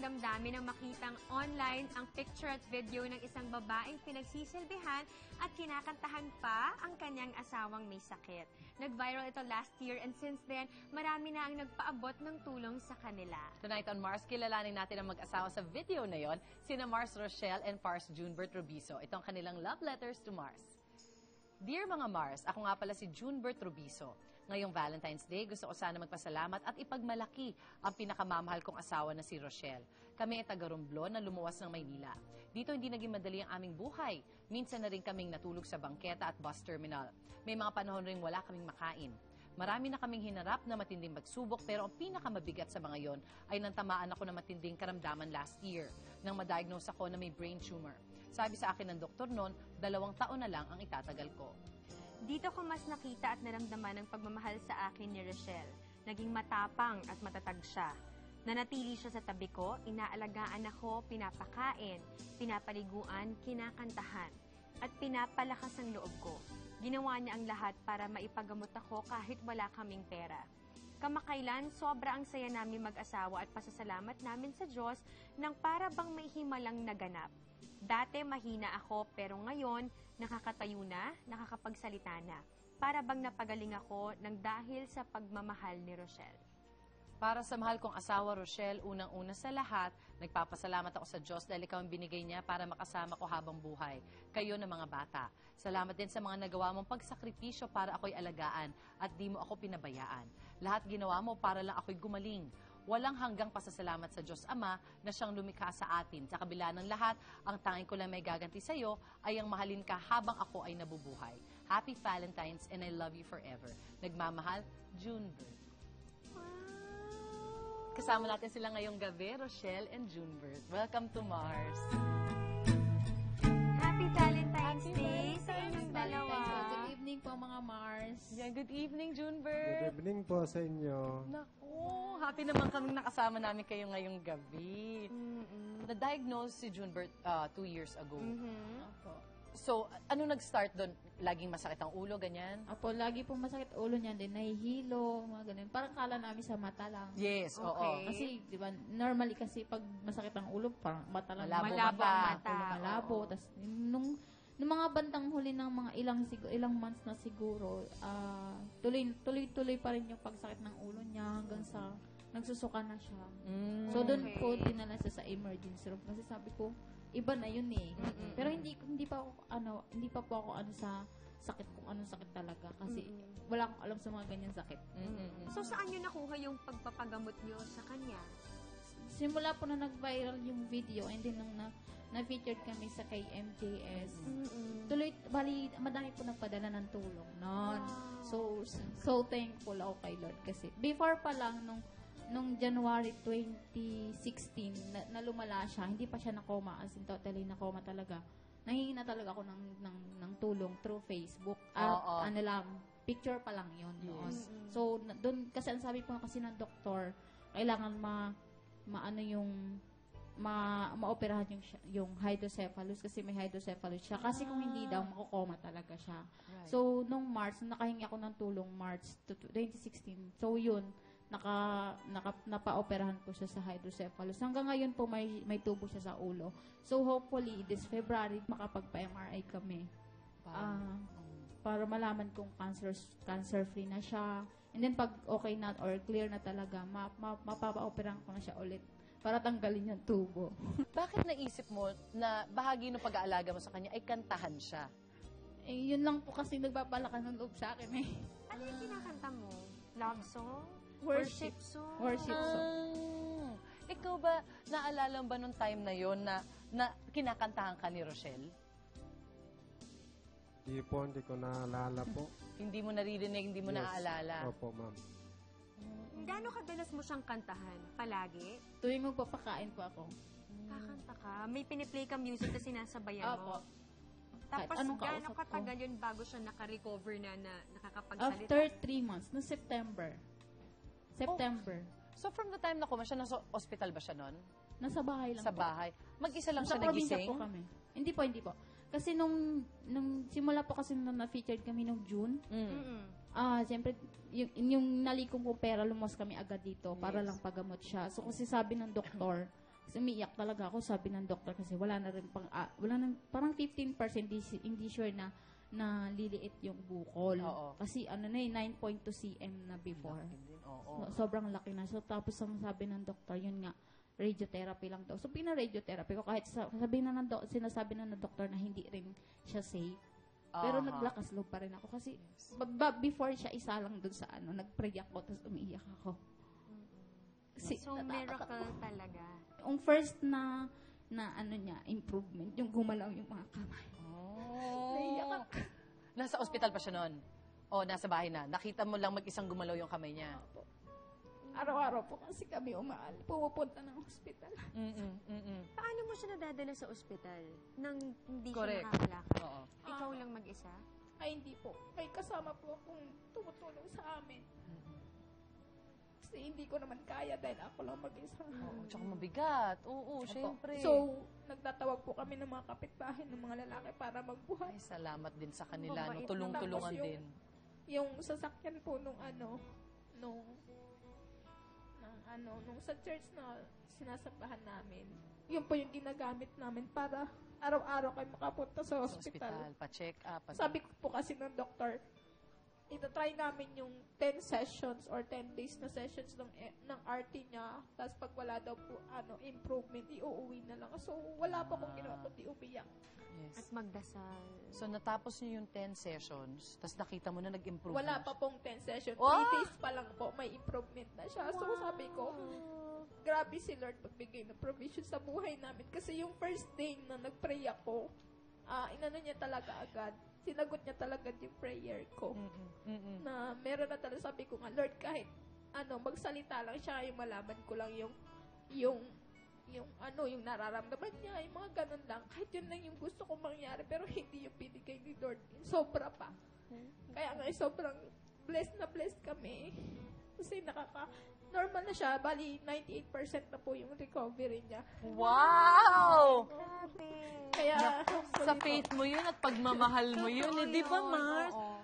damdamin ang makitang online ang picture at video ng isang babaeng pinagsisilbihan at kinakantahan pa ang kanyang asawang may sakit. Nag-viral ito last year and since then, marami na ang nagpaabot ng tulong sa kanila. Tonight on Mars, kilalanin natin ang mag-asawa sa video na yon, sina Mars Rochelle and Pars Junebert Robiso. Ito ang kanilang love letters to Mars. Dear mga Mars, ako nga pala si Junebert Robiso. Ngayong Valentine's Day, gusto ko sana magpasalamat at ipagmalaki ang pinakamamahal kong asawa na si Rochelle. Kami ay taga-Romblon na lumuwas ng Maynila. Dito hindi naging madali ang aming buhay. Minsan na rin kaming natulog sa bangketa at bus terminal. May mga panahon rin wala kaming makain. Marami na kaming hinarap na matinding pagsubok pero ang pinakamabigat sa mga yon ay nantamaan ako ng matinding karamdaman last year nang ma-diagnose ako na may brain tumor. Sabi sa akin ng doktor noon, 2 taon na lang ang itatagal ko. Dito ko mas nakita at naramdaman ang pagmamahal sa akin ni Rochelle. Naging matapang at matatag siya. Nanatili siya sa tabi ko, inaalagaan ako, pinapakain, pinapaliguan, kinakantahan, at pinapalakas ang loob ko. Ginawa niya ang lahat para maipagamot ako kahit wala kaming pera. Kamakailan, sobra ang saya namin mag-asawa at pasasalamat namin sa Diyos nang para bang may himalang naganap. Dati mahina ako pero ngayon nakakatayo na, nakakapagsalita na. Para bang napagaling ako ng dahil sa pagmamahal ni Rochelle. Para sa mahal kong asawa, Rochelle, unang-una sa lahat, nagpapasalamat ako sa Diyos dahil ikaw ang binigay niya para makasama ko habang buhay. Kayo na mga bata. Salamat din sa mga nagawa mong pagsakripisyo para ako'y alagaan at di mo ako pinabayaan. Lahat ginawa mo para lang ako'y gumaling. Walang hanggang pasasalamat sa Diyos Ama na siyang lumikha sa atin. Sa kabila ng lahat, ang tanging ko lang may gaganti sa iyo ay ang mahalin ka habang ako ay nabubuhay. Happy Valentine's and I love you forever. Nagmamahal, Junebert. Kasama natin sila ngayong gabi, Rochelle and Junebert. Welcome to Mars. Happy Valentine's Day sa inyong dalawa. Good evening po mga Mars. Yeah, good evening, Junebert. Good evening po sa inyo. Naku, happy naman kaming nakasama namin kayo ngayong gabi. Na-diagnose si Junebert 2 years ago. Opo. So, ano nag-start doon? Laging masakit ang ulo, ganyan? Apo, lagi pong masakit ulo niyan din, nahihilo, mga ganun. Parang kala namin sa mata lang. Yes, oo. Okay. Kasi, di ba, normally kasi pag masakit ang ulo, parang mata lang. Malabo Malabo ang mata. Malabo. Tapos, nung mga bandang huli ng mga ilang months na siguro, tuloy-tuloy pa rin yung pagsakit ng ulo niya hanggang sa nagsusuka na siya. So, doon Okay. po dinala siya sa emergency room. Kasi sabi ko, iba na yun eh. Pero hindi pa po ako sa sakit kung anong sakit talaga kasi wala akong alam sa mga ganyan sakit. So, saan nyo nakuha yung pagpapagamot nyo sa kanya? Simula po na nag-viral yung video and then nung na-featured kami sa kay MJS, bali, madami po nagpadala ng tulong noon. So thankful ako kay Lord kasi before pa lang nung January 2016 na lumala siya, hindi pa siya na-coma, as in totally na-coma talaga. Nahingi na talaga ako ng tulong through Facebook. At ano lang, picture pa lang yun noon. So, doon, kasi ang sabi po kasi ng doktor, kailangan maoperahan yung hydrocephalus kasi may hydrocephalus siya. Kasi kung hindi daw, makukoma talaga siya. Right. So, nung March, nakahingi ako ng tulong March 2016. So, yun, napa-operahan ko siya sa hydrocephalus. Hanggang ngayon po may tubo siya sa ulo. So hopefully this February makapagpa-MRI kami. Para malaman kung cancer-free na siya. And then pag okay na or clear na talaga, mapapa-operahan ko na siya ulit para tanggalin yung tubo. Bakit naisip mo na bahagi ng pag-aalaga mo sa kanya ay kantahan siya? Eh, yun lang po kasi nagpapalakas ng loob sa akin eh. Ano yung kinakanta mo? Love song? Worship song? Worship song. Ikaw ba, naalala mo ba nung time na yon na kinakantahan ka ni Rochelle? Hindi ko naalala po. Hindi mo naririnig, hindi mo naaalala? Opo, ma'am. Gaano kadalas mo siyang kantahan? Palagi? Tuwing magpapakain po ako. Kakanta ka? May piniplay ka music na sinasabayan mo? Opo. Tapos Anong gaano kausap ko? katagal yun bago siya naka-recover na nakakapagsalita? After 3 months, no September. So from the time na kuma siya, nasa hospital ba siya nun? Nasa bahay lang Sa po. bahay? Mag-isa lang Nasa siya probinsya nagising? po kami. Hindi po. Kasi nung simula po kasi nung na-featured kami nung June, siyempre, yung nalikong ko pera, lumos kami agad dito para lang pagamot siya. So kasi sabi ng doktor, Kasi umiiyak talaga ako, sabi ng doktor kasi wala na rin parang 15% hindi sure na liliit yung bukol. Oo. Kasi 9.2 cm na before. Laki din, oo. Sobrang laki na. So tapos ang sabi ng doktor, yun nga, radiotherapy lang daw. So pina-radiotherapy ko kahit sinasabi na ng doktor na hindi rin siya safe. Pero Aha. naglakas loob pa rin ako kasi before siya isa lang dun sa nag-pray ako tapos umiiyak ako. Kasi So, miracle talaga. yung first na niya, improvement, yung gumalaw yung mga kamay. Oh. Naiyak ako. Nasa ospital pa siya noon? O nasa bahay na? Nakita mo lang mag-isang gumalaw yung kamay niya? Opo. Araw-araw po kasi kami pumupunta ng hospital. Paano mo siya nadadala sa ospital nang hindi Correct. siya nakakalakad? Oo. Ikaw lang mag-isa? Ay, hindi po. May kasama po akong tumutulong sa amin. Kasi hindi ko naman kaya dahil ako lang mag-isa. Oo, tsaka mabigat. Oo, Opo. syempre. So, nagtatawag po kami ng mga kapitbahay ng mga lalaki para magbuhat. Ay, salamat din sa kanila. No? Mabait Tulong-tulungan naman. din. Yung sasakyan po nung sa church na sinasabahan namin, yun po yung ginagamit namin para araw-araw kayo makapunta sa Sa hospital. ospital, pa-check up. Sabi ko po kasi ng doktor, itatry namin yung 10 sessions or 10 days na sessions ng RT niya. Tapos pag wala daw po improvement, iuuwi na lang. So, wala pa akong ginawa kundi umiyak. At Yes. magdasal. So, natapos niyo yung 10 sessions, tapos nakita mo na nag-improve Wala na pa siya. pong 10 sessions. Oh! 3 days pa lang po, may improvement na siya. So, sabi ko, grabe si Lord pagbigay ng provision sa buhay namin. Kasi yung first day na nag-pray ako, inano niya talaga agad. Sinagot niya talaga yung prayer ko. Na meron na talaga, sabi ko nga, Lord, kahit magsalita lang siya, yung malaman ko lang yung nararamdaman niya, yung mga ganun lang. Kahit yun lang yung gusto kong mangyari, pero hindi yung binigay ni Lord. Sobra pa. Kaya nga, sobrang blessed kami. Kasi normal na siya. Bali, 98% na po yung recovery niya. Wow! Grabe. Kaya, Sa faith mo yun at pagmamahal mo yun. Totoo Di ba, yun, Mars? oo.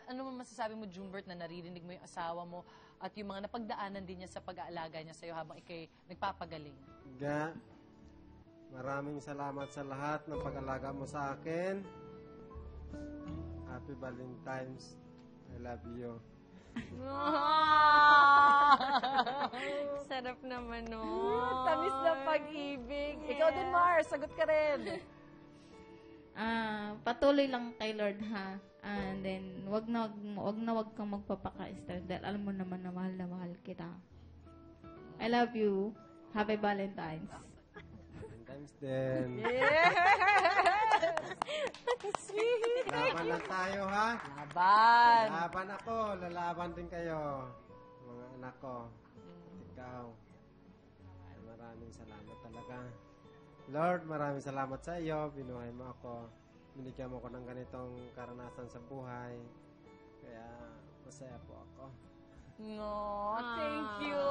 Ano masasabi mo, Junbert, na naririnig mo yung asawa mo at yung mga napagdaanan din niya sa pag-aalaga niya sa'yo habang ikay nagpapagaling? Maraming salamat sa lahat ng pag-alaga mo sa akin. Happy Valentine's. I love you. Sarap naman, no? Tamis na pag-ibig. Ikaw din, Mars. Sagot ka rin. patuloy lang kay Lord, ha? And then, wag kang magpapaka-stress dahil alam mo naman na mahal kita. I love you. Happy Valentine's. Valentine's din. Yes! Laban na tayo, ha? Laban! Laban ako. Lalaban din kayo. Mga anak ko. Ikaw. Maraming salamat talaga. Lord, maraming salamat sa iyo. Binuhay mo ako. Binigyan mo ko ng ganitong karanasan sa buhay. Kaya masaya po ako. No, thank you!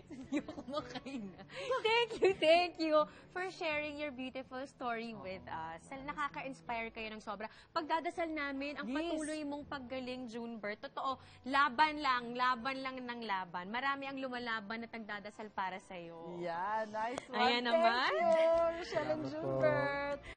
Hindi ako makain na. Thank you for sharing your beautiful story with us. Nakaka-inspire kayo ng sobra. Pagdadasal namin, ang Yes. patuloy mong paggaling, Junbert. Totoo, laban lang ng laban. Marami ang lumalaban at nagdadasal para sa'yo. Yeah, nice one. Ayan Thank naman. you, Michelle and Salamat po. Junbert.